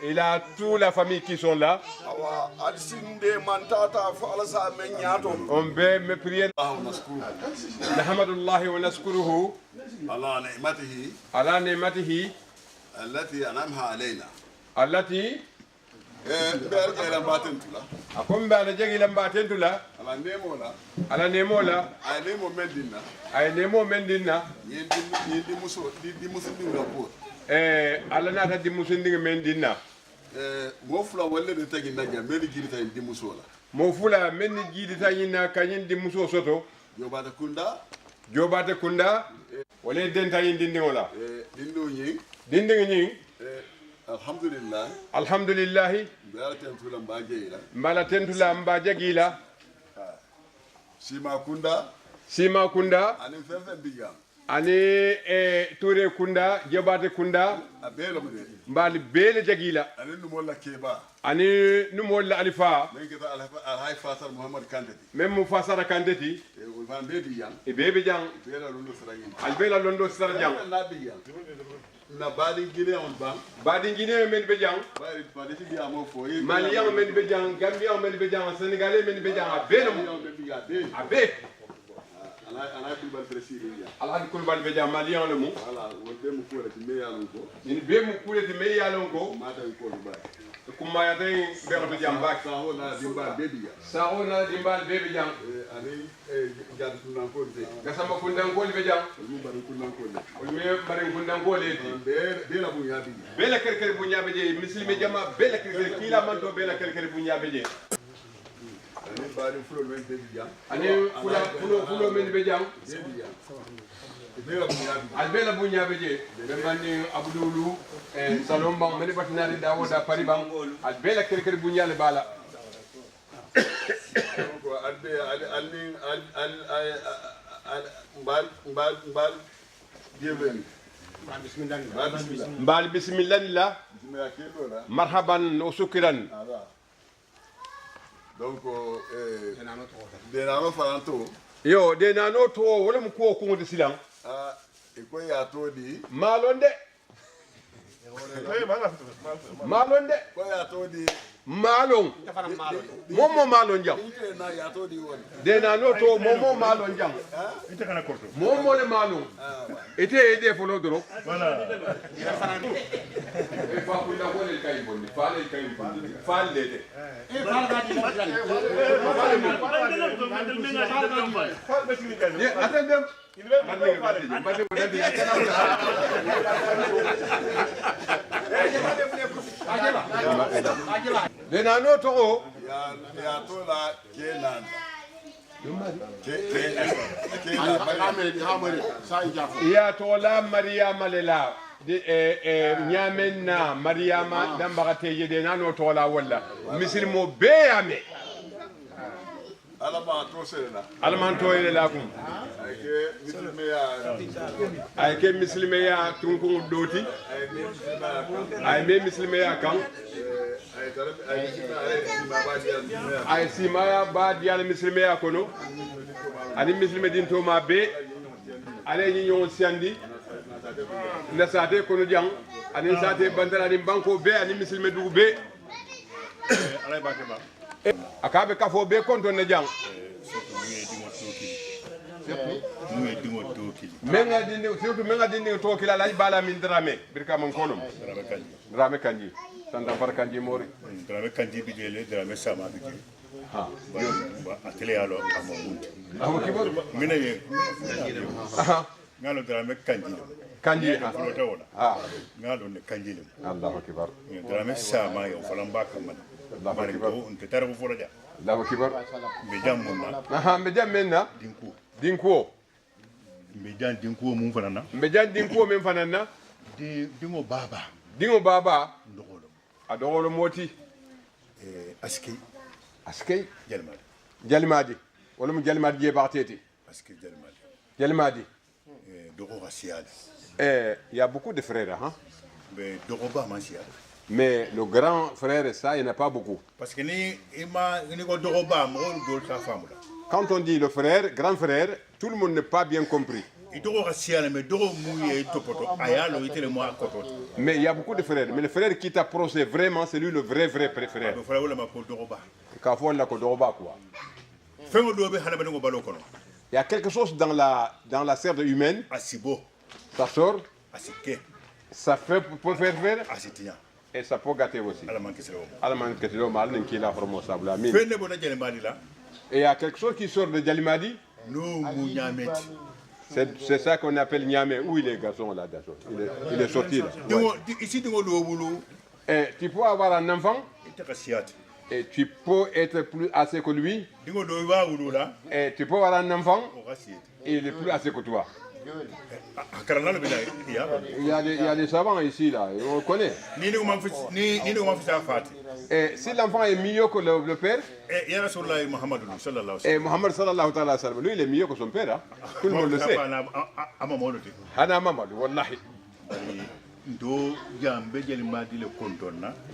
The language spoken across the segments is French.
Il a toute la famille qui sont là. On veut me prier. Alhamdulillah wa naskuruhu ala ni'matihi allati akom be ala jegi lambaten tula ala nemo la ay nemo mendinna ala nata di musindinga mendinna mo fula wala de tagi nanya meli girita indi muso la mo fula men girita yina kanyin di muso soto jobata kunda wala denta yindi ndingola dindo nyi dindinga nyi alhamdulillah mbala tentula mbaje gila sima kunda ani fefe biga ani Touré kunda jobate kunda mbali bele jagila ani numolla alifa même fasara kandeti e bebe jang albela londo sara jang na badi guinée on bang badi guinée men be jang badi ti biamo fo malien men be jang gambien men be jang sénégalais men be jang abe ana kulbal président alhadi kulbal be jang malien le mu voilà wonde mu ko ti me yalon ko ni be mu kuleti me yalon ko mata ko ba kuma ya tay be jang bak saho na dimbal bebe jang ani gad kunan ko de gasama kundan ko be jang mu bari kunan ko de o me bari kundan ko le be la bu nyabi be la kerker bu nyabe je muslimi jama be la kerker kila manto be la kerker bu nyabe je ani bari fulo men be jang ani fulo men be jang albela bu nyabe je be mandi abdulu salom bang men batinari dawoda pari bang albela kerker bu nyale bala ko albe mbal bienvenue mbal bismillah marhaban wa shukran donc de nano faranto yo de nano to wala mu ko ko de silang ko ya to di malonde ko ya to di malon momo malon jam de nano to momo malon jam momo le malon ete folo doro voilà e fa kula ko le kay bonni fa le de de nano to ya to la kenan ya to la mariama lela de nyamenna mariama dambagate yede nano to la walla misilmo beyame alaman to yele la kum ay ke mislimeya tunku doti ay me mislimeya kam ay simaya ba dial mislimeya kono ani mislime din to ma be ale ñi ñoo siandi na sate kono jang ani sate bandara ni banko be ani mislime dugu be alay bake ba akabe kafo be konto ne jang surtout mu ngi dingo tokili menga dindi to kila la bala min drame birka man kolum drame kanji sanda far kanji mori drame kanji bi jele drame sama bi jele ha ba atele alo amomunde aho kibor mina ye aha ngalo drame kanji kanji ha flota wala ha ngalo ne kanji le Allahu akbar drame sama yo falamba kamman Allahu akbar on te tarabu folo ja Allahu akbar be jammunna aha be jammenna dinko mbe jan dinkuwo mum fanana mbe jan dinkuwo men fanana dingo baba ndogolo a dogolo moti askey jalmadi wala mu jalmadi je baateti askey jalmadi dogo racial il y a beaucoup de frères hein mais dogo ba mansial mais le grand frère ça il n'y en a pas beaucoup parce que ni ko dogo ba mo do ta famula. Quand on dit le frère, grand frère, tout le monde n'est pas bien compris. Mais il y a beaucoup de frères. Mais le frère qui t'approche vraiment, c'est lui le vrai frère. Il y a quelque chose dans la chair humaine. Ça sort. Ça fait pour faire faire. Et ça peut gâter aussi. Et il y a quelque chose qui sort de Djalimadi. C'est ça qu'on appelle Niamey. Où il est, garçon, là, il est sorti, là. Ouais. Et tu peux avoir un enfant. Et tu peux être plus assez que lui. Et tu peux avoir un enfant. Et il est plus assez que toi. Il y a des savants ici, là, on connaît. Et si l'enfant est mieux que le père, et Mohammed sallallahu alayhi wa sallam, lui il est mieux que son père, hein? Tout le monde le sait.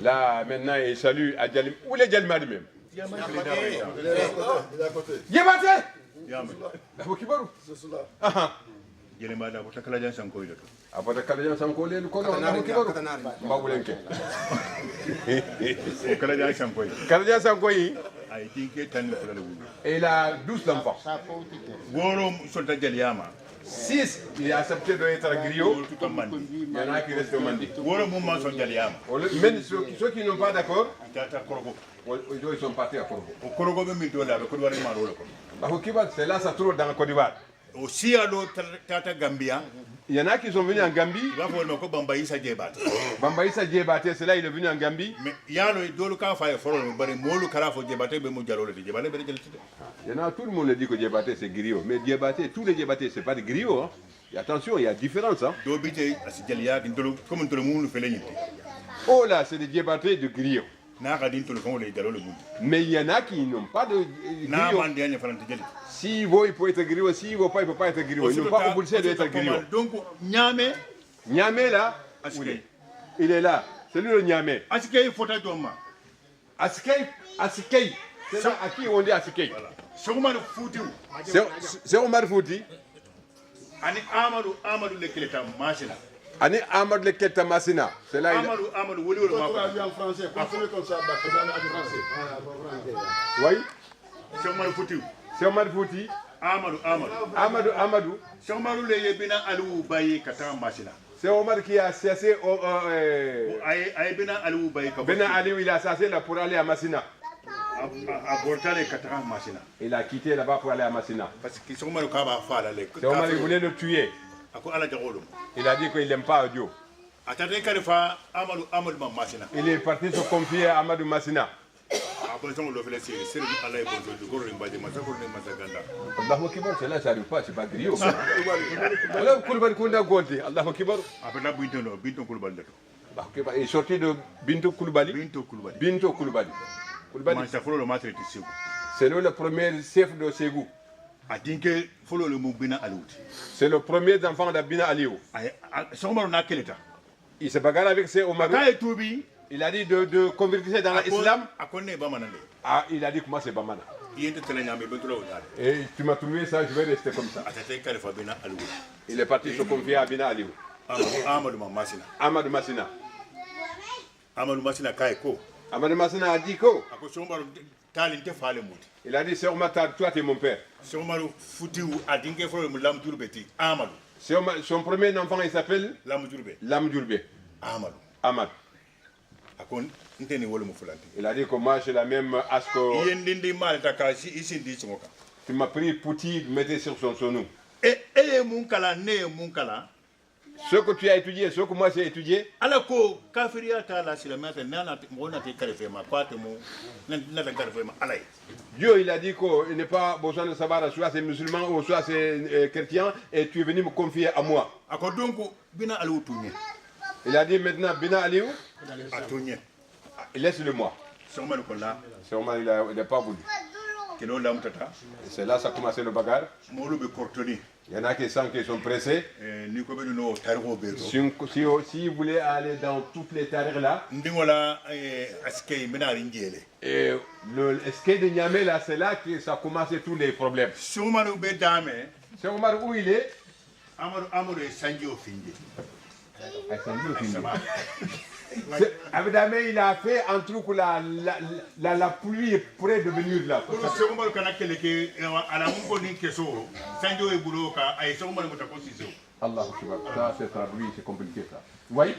Là, maintenant, il salue à Djalim. Où est Djalimadi même? Yébaté! Jelema da ko kala jan sanko ile to abata kala jan sanko le ko no na ki baru mawulenke kala jan sanko yi ay dinke tan ko la wulu et il a 12 enfants goro solta jaliama 6 il a accepté d'être griot tout en mandi il y en a qui restent au mandi goro mum ma son jaliama même ceux qui n'ont pas d'accord tata korgo ils sont partis à Korgo korgo be mi do la ko do wari ma rolo ko parce que c'est là ça trouve dans la Côte d'Ivoire aussi à l'autre tata Gambia. Il y en a qui sont venus en Gambie. Il va falloir que Bambaïsa Djebate. Bambaïsa Djebate, c'est là il est venu en Gambie. Mais il y a le dos le cas faire fort, mais molu karafo Djebate be mo dialo le Djebate be dialo. Il y en a tout le monde dit que Djebate c'est griot, mais Djebate tous les Djebate c'est pas des griots hein. Et attention, il y a différence hein. Do bité asijalia ndolo comme ndolo mu le fele nyiti. Oh là, c'est des Djebate de griots. Mais il y en a qui n'ont pas de griot. S'il veut, il peut être griot. S'il ne veut pas, il ne peut pas être griot. Ils n'ont pas obligé d'être griot. Donc, Niamey. Niamey là, il est là. C'est lui le Niamey. Askei, il faut être homme. Askei. C'est là à qui on dit Askei. C'est Omar Fouti. C'est Omar Fouti. Ani Amadou le Keleta Machina. Ani Amadou le Keleta Machina. C'est là Amadou Woli le Machina. En français, continuez comme ça, oui. C'est Omar Fouti. C'est Omar Fouti. Amadou. C'est Omar le Yebina Alou Baye Kata Machina. C'est Omar qui a assassiné. Bena Alou Baye Kata. Bena Alou, il a assassiné là pour aller à Massina. Il a quitté là-bas pour aller à Massina. Parce que c'est Omar qui voulait le tuer. Il a dit qu'il n'aime pas Dieu. Il est parti se confier à Amadou Massina. Allahu Akbar, c'est là, ça n'arrive pas, c'est pas griot. Alors, Koulibaly Kounda Gonté, Allahu Akbar. Il est sorti de Bintou Koulibaly. C'est lui le premier chef de Ségou. C'est le premier enfant d'Abina Aliou. Il se bagarre avec ses Omarou. Il a dit de convertir dans l'islam. Ah, il a dit comment c'est Bamana. Et tu m'as trouvé ça, je vais rester comme ça. Il est parti se confier à Abina Aliou. Amadou Massina. Amadou Massena a dit quoi? Il a dit, Cheikh Omar, toi tu es mon père. Son premier enfant, il s'appelle Lam Djourbe. Ahmad. Il a dit que moi j'ai la même âge que... Tu m'as pris Pouti, mettez sur son genou. Ce que tu as étudié, ce que moi j'ai étudié. Dieu il a dit qu'il n'est pas besoin de savoir soit c'est musulman ou soit c'est chrétien et tu es venu me confier à moi. Il a dit maintenant Bina Aliou, laisse-le moi. Sûrement il n'a pas voulu. C'est là que ça a commencé le bagarre. Il y en a qui sont pressés. Si vous voulez aller dans toutes les tarifs là, et le skate de Niamey là, c'est là que ça a commencé tous les problèmes. C'est Omar où il est? Abdamé, il a fait un truc où la pluie est près de venir là. Allah, ça c'est traduit, c'est compliqué ça. Vous voyez?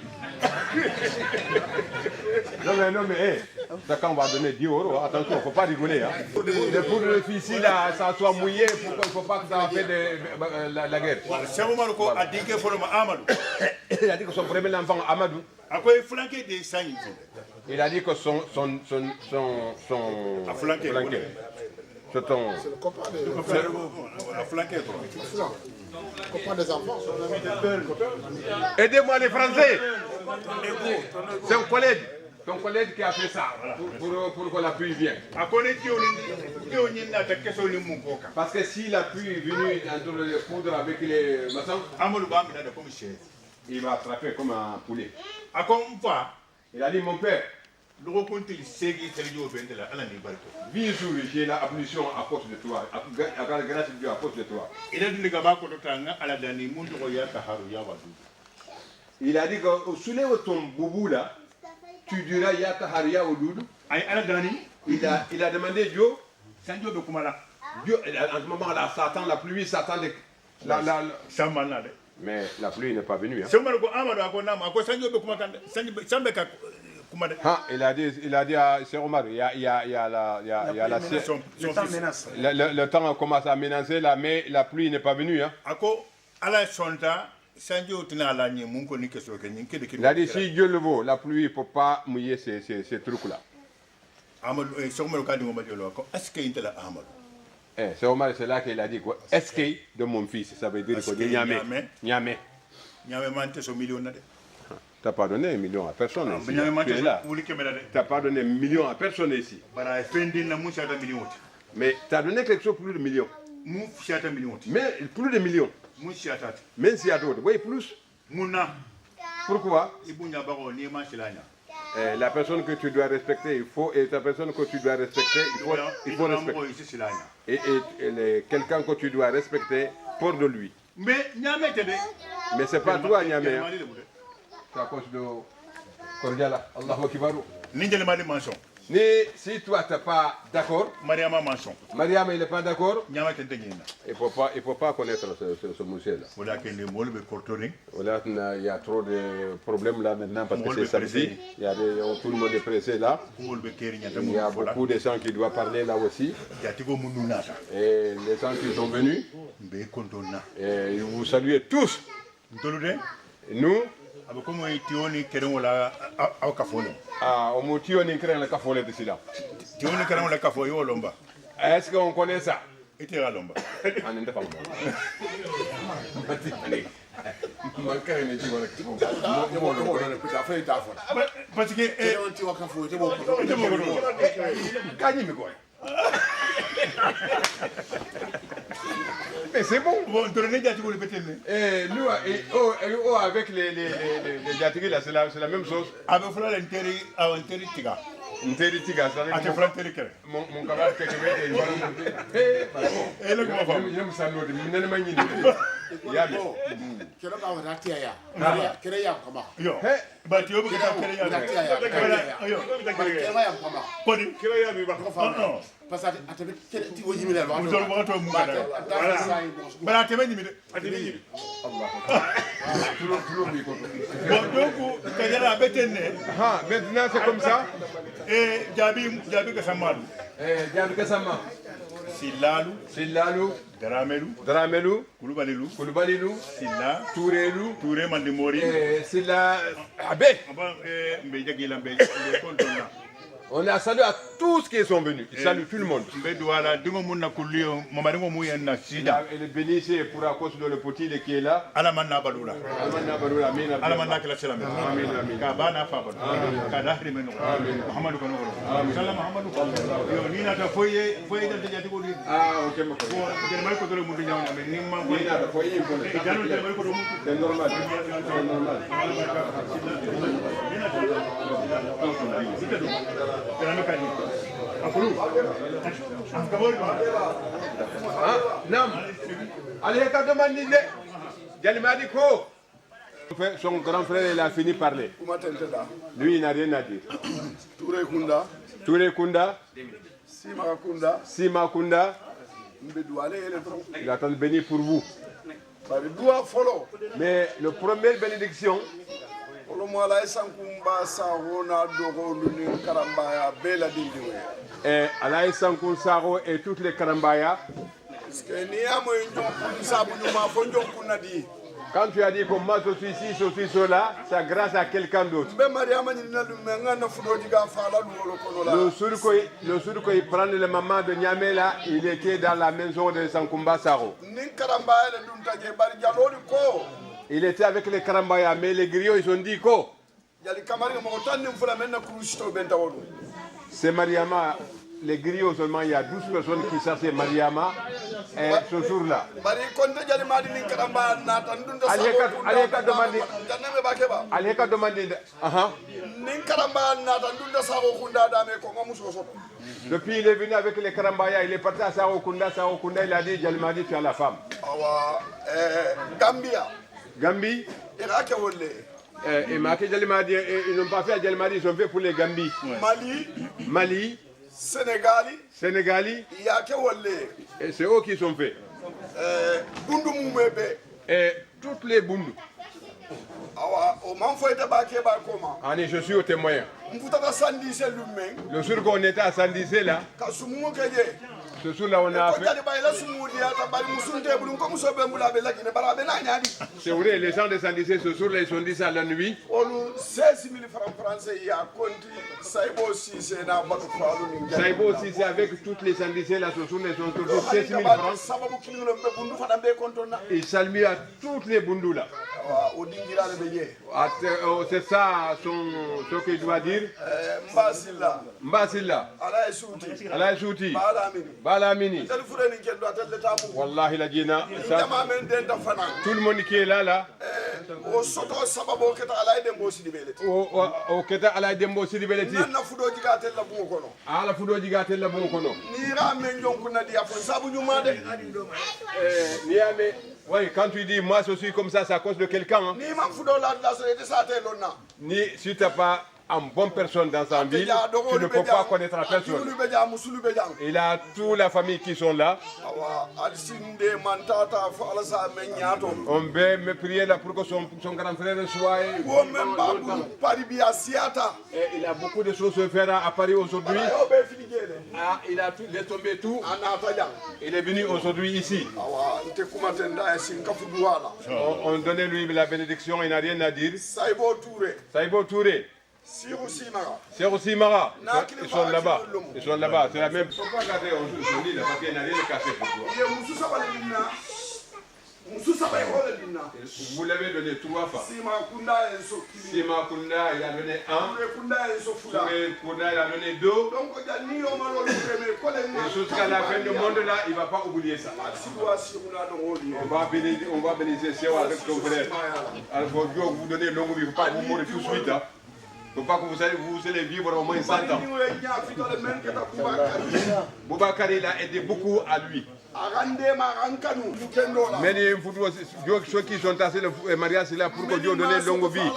Non mais, ça quand on va donner 10 €, attention, il ne faut pas rigoler. Hein. Le poudre ici là, ça soit mouillé, il ne faut pas que ça fait la guerre. Il a dit que son premier enfant, Amadou, il a dit que son flanqué. C'est le copain des enfants. Aidez-moi les Français. C'est un collègue qui a fait ça pour que la pluie vienne. Parce que si la pluie est venue entre les poudres avec les maçons, il va attraper comme un poulet. Il a dit mon père, bien sûr, j'ai la ablution à cause de toi, grâce à Dieu à cause de toi. Il a dit que sous les ton boubou là, tu diras Yata Haria au doudou. Il a demandé Dieu, Dieu, en ce moment là, Satan, la pluie, Satan, mais la pluie n'est pas venue. Hein. Il a dit à Cheikh Omar, il y a le temps commence à menacer là, mais la pluie n'est pas venue. Hein. Il a dit si Dieu le veut, la pluie ne peut pas mouiller ces trucs-là. C'est Omar, c'est là qu'il a dit quoi? Est-ce que de mon fils, ça veut dire que Niamey. Tu n'as pas donné 1 million à personne ici. Tu n'as pas donné 1 million à personne ici. Mais tu as donné quelque chose plus de millions. Mais plus de millions. Même si à d'autres. Oui, plus. Pourquoi? La personne que tu dois respecter, et la personne que tu dois respecter, il faut respecter. Et quelqu'un que tu dois respecter, pour de lui. Mais ce n'est pas toi, Niamey. C'est à cause de Kordiala. Allahu Akbar. Si toi tu n'es pas d'accord, Mariama il n'est pas d'accord, il ne peut pas connaître ce monsieur-là. Il y a trop de problèmes là maintenant parce que c'est samedi. Tout le monde est pressé là. Il y a beaucoup de gens qui doivent parler là aussi. Et les gens qui sont venus, et vous saluez tous. Nous, est-ce qu'on connaît ça? Parce que mais c'est bon. Nous, avec les diatigés là, c'est la même chose. Mon camarade Yami. Kira ba wa ratia ya. Kira ya kama. Yo. Ba ti yo bu ka kere ya. Ratia ya. Yo. Kira ya kama. Kodi. Kira ya mi ba ko fa. Parce que atabe kira ti wo yimi le lo. Mu dol ba to mu kada. Bara te nyimi de. Atini. Bon donc kanyara betene. Ah, maintenant c'est comme ça. Et jabi ka samalu. Diaby Gassama. Sillalu. Dramelu. Kulubalilu. Silla. Touré Mandimori. Silla Abbé. On a salué à tous qui sont venus. Il salue tout le monde. Et le bénissez pour à cause de le petit qui est là. Alamanna Balula. Alamanna Kalasela. Amin. Kabana Fabon. Kadahri Meno. Muhammad Kono. Salam Muhammad. Yo Nina da foye da jadi ko di. Ah OK ma ko. Je mai ko dole mudu nyaw na ni ma ko. Nina da foye ko. Janu je mai ko do mu. C'est normal. Nam. Allez, quand demandé, Jalimadi Ko. Son grand frère, il a fini de parler. Lui, il n'a rien à dire. Touré Kunda. Sima Kunda. Il attend de bénir pour vous. Mais le première bénédiction, et Alaï Sankoun Saro et toutes les Karambaya. Quand tu as dit que moi je suis ici, je suis cela, c'est grâce à quelqu'un d'autre. Le Surko, il prend le maman de Niamey là, il était dans la maison de Sankoumba Saro. Il était avec les Karambaya, mais les griots ils ont dit quoi? C'est Mariama, les griots seulement, il y a 12 personnes qui cherchaient Mariama et ce jour-là. Allez demander. Depuis il est venu avec les Karambaya, il est parti à Sarokunda, il a dit, Jalimadi, tu as la femme. Gambie. Et Maké Jalimadi, ils n'ont pas fait à Jalimadi, ils ont fait pour les Gambie. Mali. Sénégali. Et c'est eux qui sont faits. Et toutes les Bundu. Allez, je suis au témoin. Le jour qu'on était à Sandissé là, ce jour-là on a fait. C'est vrai, les gens de Sandissé ce jour-là ils sont dit ça la nuit. 16 000 francs français, il y a compté Saïbo Sissé Saïbo Sissé avec toutes les Sandissé là ce jour-là ils sont toujours 16 000 francs. Ils saluent à toutes les Bundu là. C'est ça ce qu'il doit dire. Mbasila. Alaï Souti. Balamini. Wallahi la djina. Tout le monde qui est là. Au Keta Alaï Dembo Sidibeleti. Ala Fudo Jigatel la Bunkono. Oui, quand tu dis moi je suis comme ça, c'est à cause de quelqu'un. Hein. Ni si tu n'as pas une bonne personne dans sa ville, tu ne peux pas connaître la personne. Il a toute la famille qui sont là. On veut me prier là pour que son grand frère soit. Et il a beaucoup de choses à faire à Paris aujourd'hui. Ah, il a laissé tomber tout. Il est venu aujourd'hui ici. On donnait lui la bénédiction, il n'a rien à dire. Saïbo Touré. Siro Simara. Ils sont là-bas. C'est la même. Il ne faut pas garder on lit là parce qu'il n'a rien caché pour toi. Vous l'avez donné 3 fois. Sima Kunda, il a donné 1. Touré Kunda, il a donné 2. Et jusqu'à la fin du monde là, il ne va pas oublier ça. On va bénir Séo avec ton frère. Alors, Dieu vous donner longue vie, il ne faut pas vous mourir tout de suite. Hein. Il ne faut pas que vous allez vivre au moins 100 ans. Boubacar, il a aidé beaucoup à lui. Mais les ceux qui sont tassés le mariage là pour que Dieu donne longue vie.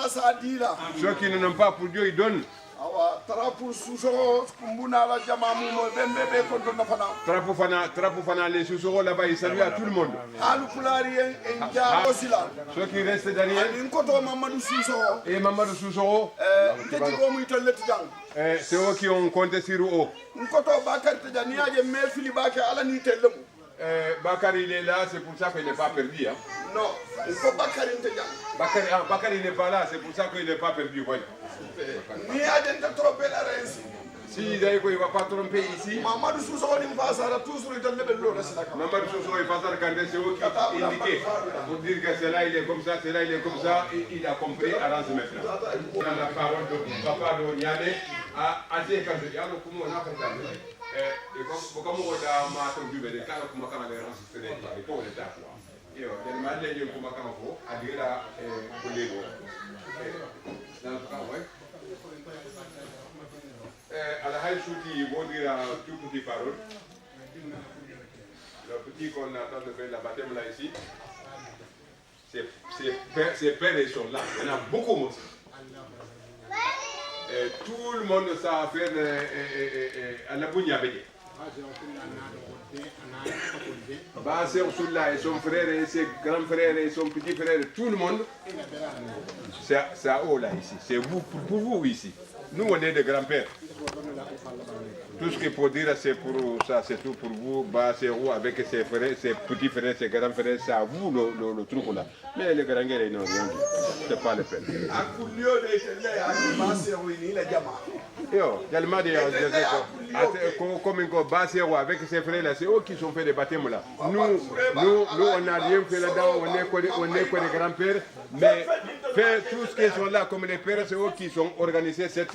Ceux qui n'ont pas pour Dieu, ils donnent. Trapo fana les sous là-bas, ils saluent à tout le monde. Ceux qui restent derrière. Et Mamadou Soussoro. C'est eux qui ont compté sur eux. Bakary il est là, c'est pour ça qu'il n'est pas perdu. Hein? Non, il faut Bakary Bakary n'est pas là, c'est pour ça qu'il n'est pas perdu. Voilà. Si il ne va pas tromper ici, Mamadou Soussoro il va toujours dans le vélo. Mamadou Soussoro il va quand c'est eux qui indiquent pour dire que c'est là il est comme ça, c'est là il est comme ça, et il a compris à l'âge maintenant. On a la parole de papa de Niane à Azé quand il y a le coup on a fait ça. Et comme on a marqué du bébé, quand on a enregistré, il faut le faire. Et il y a des malades qui ont à dire à Colégo. Dans le cas, oui. À la high shoot, ils vont dire tout petit parole. Le petit qu'on attend de faire la baptême là ici, ses pères ils sont là. Il y en a beaucoup moins. Tout le monde sait faire à la Bougnabédé. Basé sur là, et son frère, et ses grands frères, et son petit frère, tout le monde, c'est à eux là ici. C'est vous, pour vous ici. Nous, on est des grands-pères. Tout ce qu'il faut dire, c'est pour ça, c'est tout pour vous. Bah, c'est vous avec ses frères, ses petits frères, ses grands frères, c'est à vous le truc là. Mais les grands-pères, ils n'ont rien dit. C'est pas le peine. Yo, tellement de comme une base avec ses frères là, c'est eux qui sont fait des baptêmes là. Nous, on n'a rien fait là-dedans, on est que des grands-pères, mais faire tout ce qu'ils sont là comme les pères, c'est eux qui sont organisés cette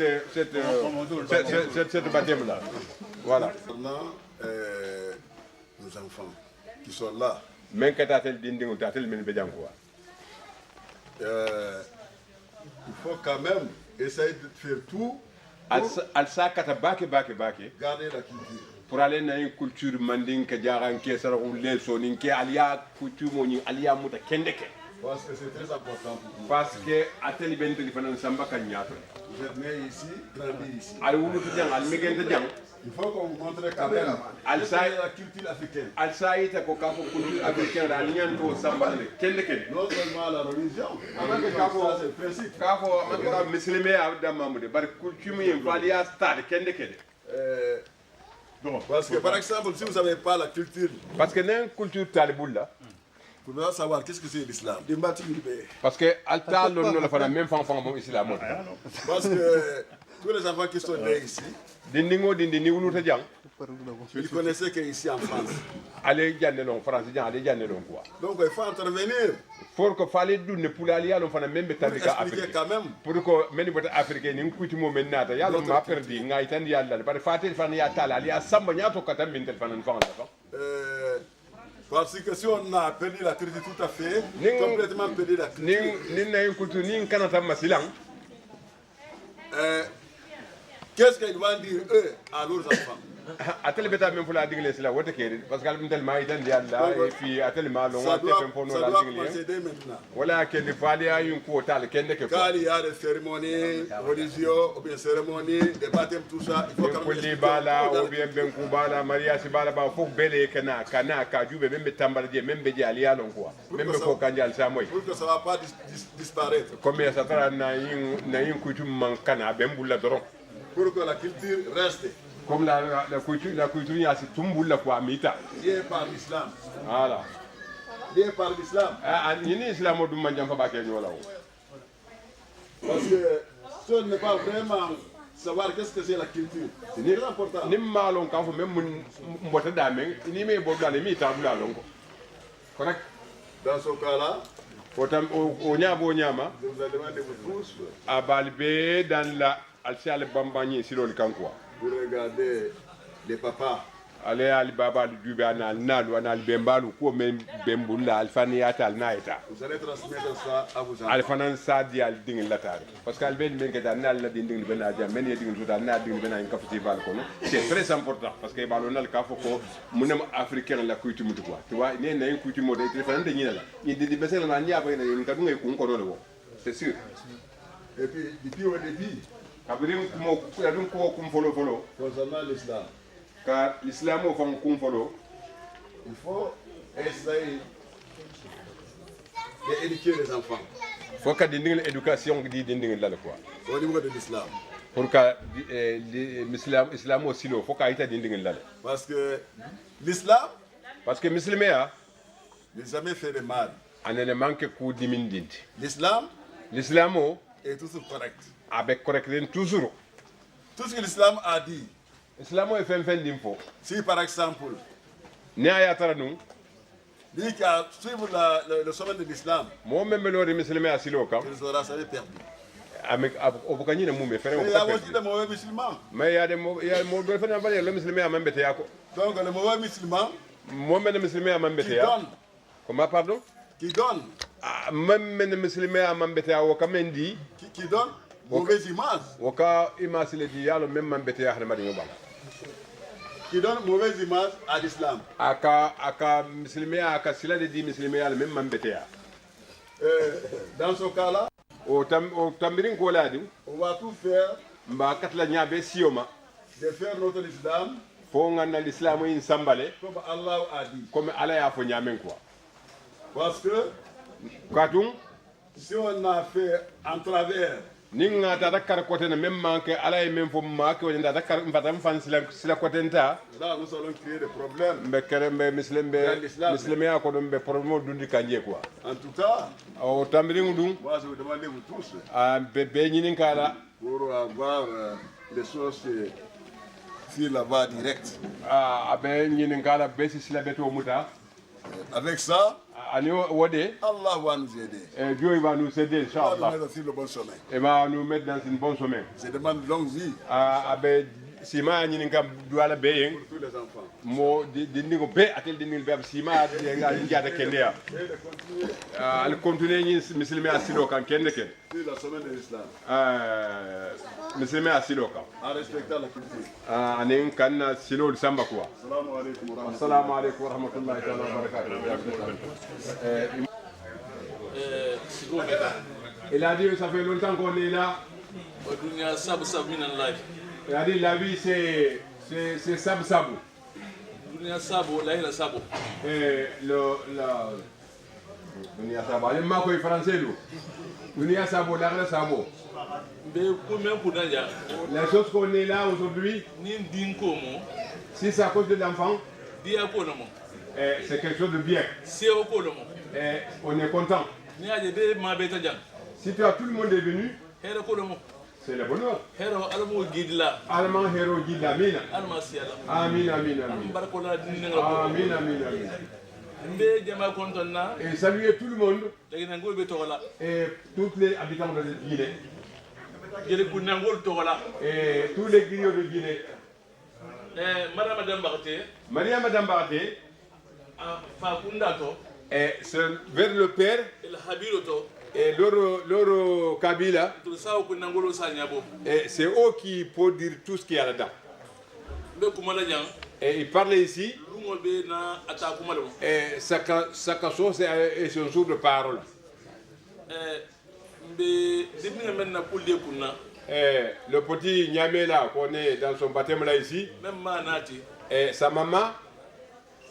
baptême là. Voilà. Maintenant, nos enfants qui sont là. Même quand t'as-t-il dinding ou t'as-t-il même bédian quoi. Il faut quand même essayer de faire tout. Alsa kata bake garder la culture. pour aller dans une culture manding que jaran ke sarahu le sonin ke aliya culture moni aliya muta kendeke Parce que c'est très important pour vous. parce que ateli ben téléphone samba kanyato Vous êtes né ici, grandi ici. al wulu to jang al megen jang Il faut qu'on vous montre quand même al sai la culture africaine. al sai ta ko ka ko culture africaine al nyanto samba le kendeke Non seulement la religion, amake ka ko c'est le principe. ka ko amake ka muslime abda mamude bar culture mi valiya stade kendeke Bon, parce que par exemple, si vous n'avez pas la culture, parce que dans culture talibul là vous devez savoir qu'est-ce que c'est l'islam. parce que alta lon no la fana même fan bon islam Parce que tous les enfants qui sont nés ici, dindingo dindini wulu ta jang ils connaissaient qu'ici en France. ale janne non france jang ale janne non quoi Donc il faut intervenir pour que fallait dunne pour aller à l'enfant même pour tandika expliquer afrique quand même. pour que meni bota afrique ni kuti mo men nata yalla ma perdi ngai tan yalla par fatel fan ya tala ali asamba nyato kata min tel fanan fan la Parce que si on a perdu la culture tout à fait, Ning- complètement perdu la culture, ni na kultu ni kanata masilang qu'est-ce qu'ils vont dire eux à leurs enfants? atel beta même pour la digle sila wote keri parce que al ma itan yalla et puis atel ma lo Ça wote doit, fem pour no ça la doit digle commencer dès maintenant. wala ke li fali ayun ko tal kende ke Quand il y a des cérémonies religieuses ou bien cérémonies, des baptêmes, tout ça, il faut quand même kulli expliquer bala dans ou le bien ben ku bala maria si bala ba fok bele kana ka jube membe tambalje membe je ali alon quoi membe ko kanjal sa moy pour que ça ne va pas disparaître, comme ça tara na yin kutum man kana ben bulla doron pour que la culture reste comme la culture ya si tumbulla quoi mita liée par l'islam. voilà Liée par l'islam. ni islam dum man jam fa ba ke nyola Parce que si on n'est pas vraiment savoir qu'est-ce que c'est la culture, c'est très important. ni malon kan fo même mbota damen ni me bo dale mi ta bula lonko correct Dans ce cas-là, otam o nyabo nyama je vous ai demandé vous tous a balbe dans la al sal bambani silol kan quoi pour regarder les papas ale ali baba lu jube anal nalu anal bembalu ko men bembulla alfani yatal naita Vous allez transmettre ça à vos enfants. alfanan sadi al ding latari parce que alben men ke nal la ding ben aja men ye ding suda na ding ben en festival ko c'est très important parce que balonal ka foko munam africain la kuiti mutu quoi tu vois ne na kuiti mo de téléphone de nyina ni di besel na nya ba ni ka dungay ko no lo c'est sûr. Et puis depuis au début kabrim mo ya dum ko kum folo concernant l'islam, car l'islam o fam kum folo il faut essayer d'éduquer les enfants faut que dinding éducation di dinding la quoi au niveau de l'islam. pour que l'islam aussi lo faut que ita dinding la Parce que l'islam parce que musulmé a n'a jamais fait de mal. anene manque ku dimindinti l'islam o Est toujours correct. avec correctement toujours Tout ce que l'islam a dit, islam o e fen dimfo si par exemple, ne aya tara nu lui qui a suivi le sommet de l'islam, mo memelo musulmé asilo kam il aura jamais perdu. avec obukani na mume fere Il y a aussi des mauvais musulmans. mais ya mo do fena bale le musulmé a mambete yako Donc les mauvais musulmans mo men musulmé a mambete qui ya donnent, comment pardon même men musulmé a mambete ya o kamendi qui donnent mauvaise image, woka imasile di yalo même mambete ya hana madi ngobal qui donnent mauvaise image à l'islam. aka musulmé aka sila de di musulmé ya même mambete ya Dans ce cas-là, o tambirin ko ladi on va tout faire mba katla nyabe sioma de faire notre islam fo ngana l'islam yin sambale comme Allah a dit. comme ala ya fo nyamen quoi Parce que katung si on a fait en travers, ninga ta dakar kote na même manque ala e même fo ma ko nda dakar mbatam fan sila kotenta là nous allons créer des problèmes. mbe kere mbe Dans l'islam. muslime ya ko mbe problème dundi kanje quoi En tout cas, o tambirin dum moi je vous demande vous tous a be nyinin kala pour avoir les choses sur la voie directe. a be nyinin kala be sila beto muta Avec ça, ani wode Allah va nous aider. Dieu va nous aider Allah inchallah nous mettre sur le bon chemin. et va nous mettre dans une bonne chemin Je demande longue vie a be sima nyinin kam duala be yen pour tous les enfants. mo dindingo be atel dindingo be sima ngal njata kende ya Et de continuer al continuer ni muslime asilo kan kende ken sur la semaine de l'islam muslime asilo kan en respectant la culture. anen kan silo samba quoi Assalamu alaikum wa rahmatullahi. assalamu alaikum wa rahmatullahi ta'ala wa barakatuh il a dit ça fait longtemps qu'on est là il a dit la vie c'est sab sabu Dunia sabo, lahira sabo. la dunia sabo ale mako e français lo dunia sabo la sabo Be combien pour d'ailleurs? les choses qu'on est là aujourd'hui Ni din komo, si c'est à cause de l'enfant dia kono mo. c'est quelque chose de bien Si o kono mo. on est content Ni aje be ma be ta jang. si tout le monde est venu Hera kono mo. c'est le bonheur Hero alamo gidla. allemand héros guide amina Alma siala. amin amin amin Barkola din ngala. amin amin amin Be jama konton na. et saluer tout le monde Lagi nangol be togola. et tous les habitants de Guinée Jele ku nangol togola. et tous les griots de Guinée. Madame Dambarte, Mariama Dambarate, Fakunda to, c'est vers le père El Habiro to, et Loro Kabila, to sao ku nangolo sanyabo. et c'est eux qui peuvent dire tout ce qu'il y a là-dedans. Be kumala jang. Et il parlait ici, Lungo be na ata kumala mo. et chaque chose est son jour de parole. Be dibni men na kulde kunna. Et le petit Niamé là, qu'on est dans son baptême là ici, Même manati. et sa maman,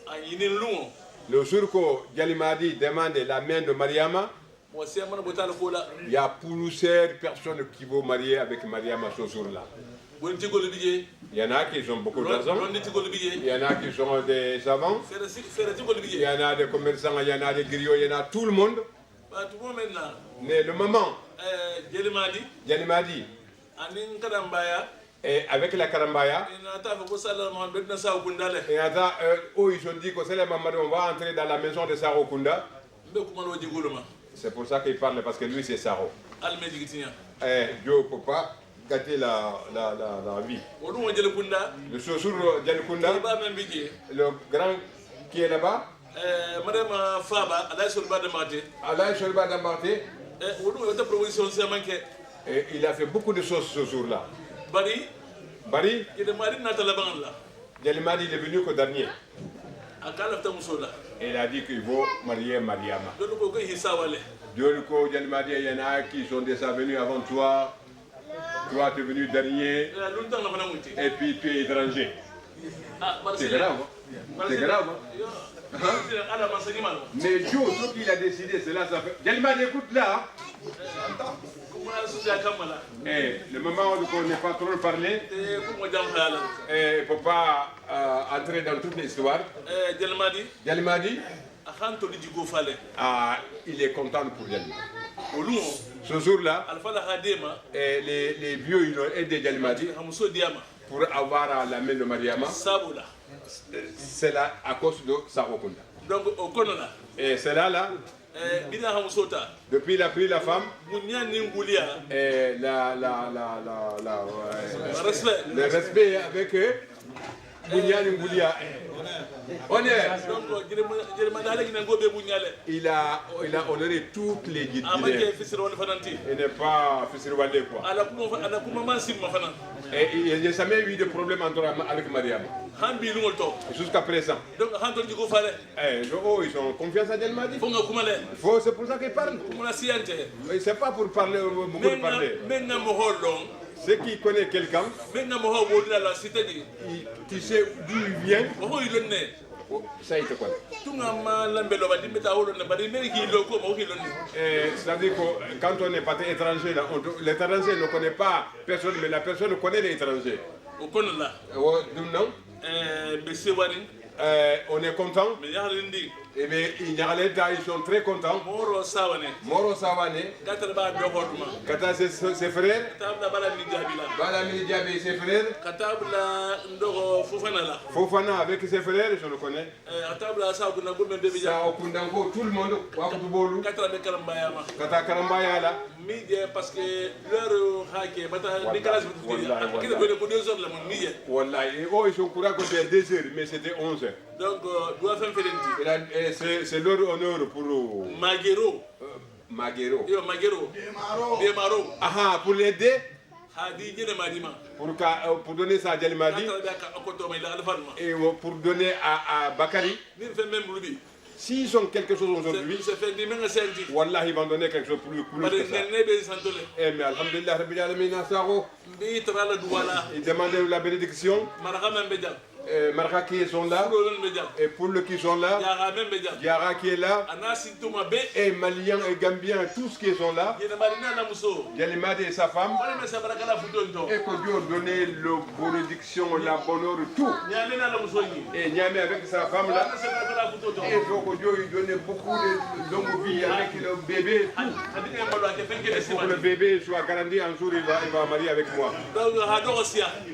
En yinin lungo. le jour que Djalimadi demande la main de Mariama, Mo se man botal ko la. il y a plusieurs personnes qui vont marier avec Mariama ce jour-là. Bon tigol bije. Il y en a qui ont beaucoup d'argent, Ron tigol bije. il y en a qui sont des savants, Fere tigol il bije. y en a des commerçants, il y en a des griots, il y en a tout le monde. Ba tu mo men na. Mais le moment, Jelimadi Djalimadi, anin kadambaya. et avec la Karambaya, Ina ta fa ko sallallahu Muhammad na sa kundale. et attends, eux ils ont dit que c'est les Mamadou, on va entrer dans la maison de Saro Kunda. Be kumalo jiguluma. C'est pour ça qu'il parle, parce que lui c'est Saro. Alme jigitinya. Dieu ne peut pas gâter la vie. Le Sosour Djalikunda, le grand qui est là-bas, Madame Faba, Alain Solba de Marté. Alain Solba de Marté, et il a fait beaucoup de choses ce jour-là. Bari, Djalimadi est venu qu'au dernier. Et il a dit qu'il faut marier Mariama. Djolko, Djalimadi, il y en a qui sont déjà venus avant toi. Toi, tu es venu dernier. Et puis tu es étranger. C'est grave. C'est grave. Mais Joe, ce qu'il a décidé, c'est là, ça fait. Djalimadi, écoute là. Et le moment où on n'est pas trop parlé, il ne faut pas entrer dans toute l'histoire. Djalimadi, il est content pour Djalimadi. Ce jour-là, les vieux ils ont aidé Djalimadi pour avoir la main de Mariama. C'est là à cause de Sarokunda. Et c'est là. Depuis il a pris la femme et le respect avec eux. Il a honoré toutes les guides. Il n'est pas Fissirwale quoi. Et il n'y a jamais eu de problème avec Mariam. Jusqu'à présent. Ils ont confiance à Djalimadi. C'est pour ça qu'ils parlent. C'est pas pour parler, beaucoup de parler. Ceux qui connaissent quelqu'un, tu sais d'où il vient, ça il te connaît. C'est-à-dire que quand on est parti étranger, l'étranger ne connaît pas personne, mais la personne connaît l'étranger. On est content. Et bien, ils sont très contents. Moro Sawane, Kata ses frères, Bala Midiabi ses frères, Fofana avec ses frères, je le connais. Saokundango, tout le monde, Wakutubolu, Kata Karambaya là. Parce que leur hacké, ils sont courants que c'est 2 heures, mais c'était 11 heures. Donc, doit faire c'est leur honneur pour Maguero. Maguero. Demaro. Ah, pour l'aider. Pour donner ça à Djalimadi. Et pour donner à Bakari. S'ils ont quelque chose aujourd'hui, Wallah, ils vont donner quelque chose plus que ça. Eh mais alhamdulillah, Rabbil Alamin, ils demandent la bénédiction. Maraka qui sont là, et pour le qui sont là, Diara qui est là, et Maliens et Gambiens, tous qui sont là, Djalimadi et sa femme, et que Dieu donne la bénédiction, la bonheur, tout. Et Niamé avec sa femme là, et que Dieu lui donne beaucoup de longue vie avec le bébé, tout. Et pour que le bébé soit grandi un jour, il va marier avec moi.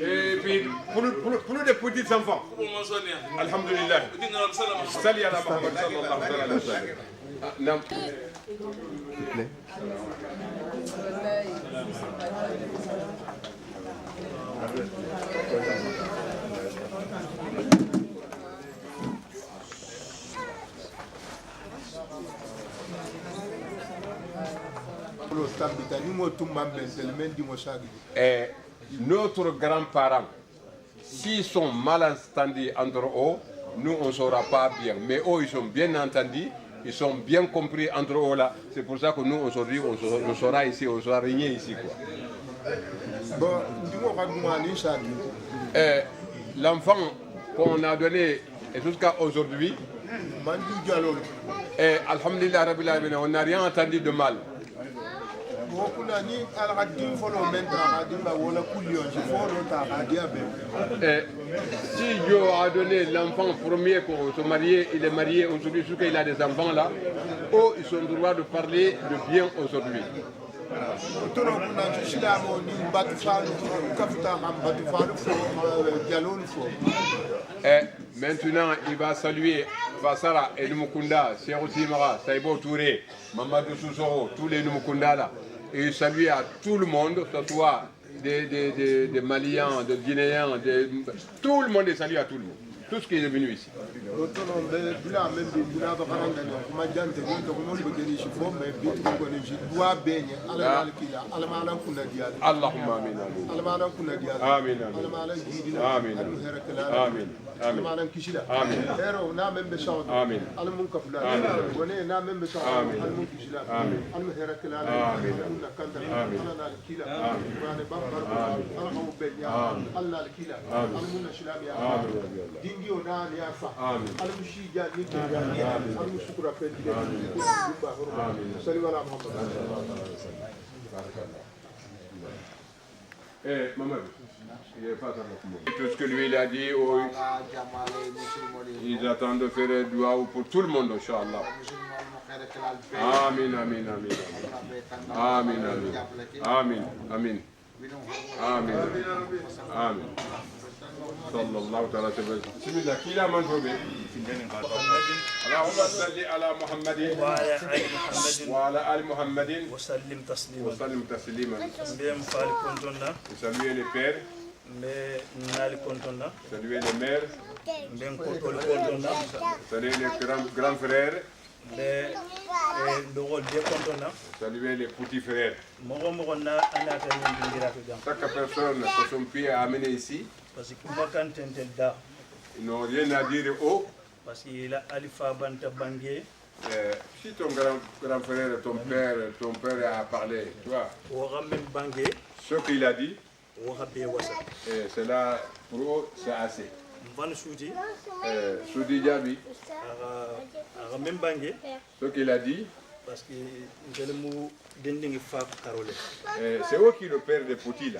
Et puis, pour les petits enfants, alhamdulillah. Salut à la Muhammad sallallahu alayhi wa sallam. Notre grand-parent, s'ils sont mal entendus entre eux, nous on ne saura pas bien. Mais eux, ils sont bien entendus, ils sont bien compris entre eux là. C'est pour ça que nous, aujourd'hui, on saura ici, on saura régner ici. L'enfant qu'on a donné jusqu'à aujourd'hui, alhamdulillah, Rabbil Alamin, on n'a rien entendu de mal. Si Dieu a donné l'enfant premier pour se marier, il est marié aujourd'hui, ce qu'il a des enfants là, eux ils ont le droit de parler de bien aujourd'hui. Maintenant, il va saluer Fassara et Numukunda, Serou Timara, Saïbo Touré, Mamadou Soussoro, tous les Numukunda là. Et il salue à tout le monde, que ce soit des Maliens, des Guinéens, tout le monde est salué à tout le monde. Tout ce qui est venu ici. Allahumma amin amin. Amin amin. Tout ce que lui il a dit, ils attendent de faire des doigts pour tout le monde, Inch'Allah. Amin, amin, amin. Amin, amin. Amin, amin. Amin. Amin. Sallallahu ta'ala sallam. Bismillah, qui l'a manjobé? Allahumma salli ala Muhammadin wa ala ali Muhammadin wa sallim taslima. Saluez les pères. Saluez les mères. Saluez les grands frères. Saluez les petits frères. Chaque personne que son pied a amené ici, ils n'ont rien à dire haut. Si ton grand frère, ton père a parlé, tu vois, ce qu'il a dit, cela pour eux, c'est assez. Soudi Diaby, ce qu'il a dit, c'est eux qui le père de Pouti là.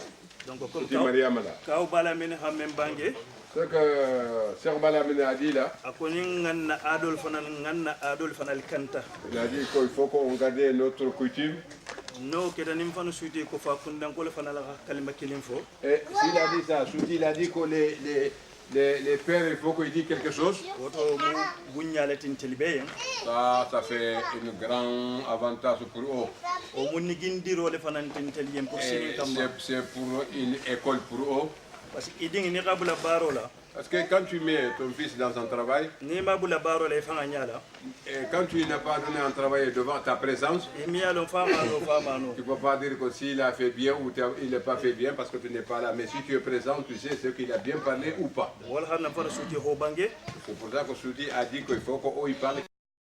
Pouti Mariam là. Ce que Cheikh Balamine a dit là, il a dit qu'il faut qu'on garde notre coutume. Et s'il a dit ça, Souti il a dit que les pères, il faut qu'ils disent quelque chose. Ça fait un grand avantage pour eux. C'est pour une école pour eux. Parce que quand tu mets ton fils dans un travail, et quand tu n'as pas donné un travail devant ta présence, tu ne peux pas dire que s'il a fait bien ou il n'a pas fait bien parce que tu n'es pas là. Mais si tu es présent, tu sais ce qu'il a bien parlé ou pas. C'est pour ça que Souti a dit qu'il faut qu'il parle.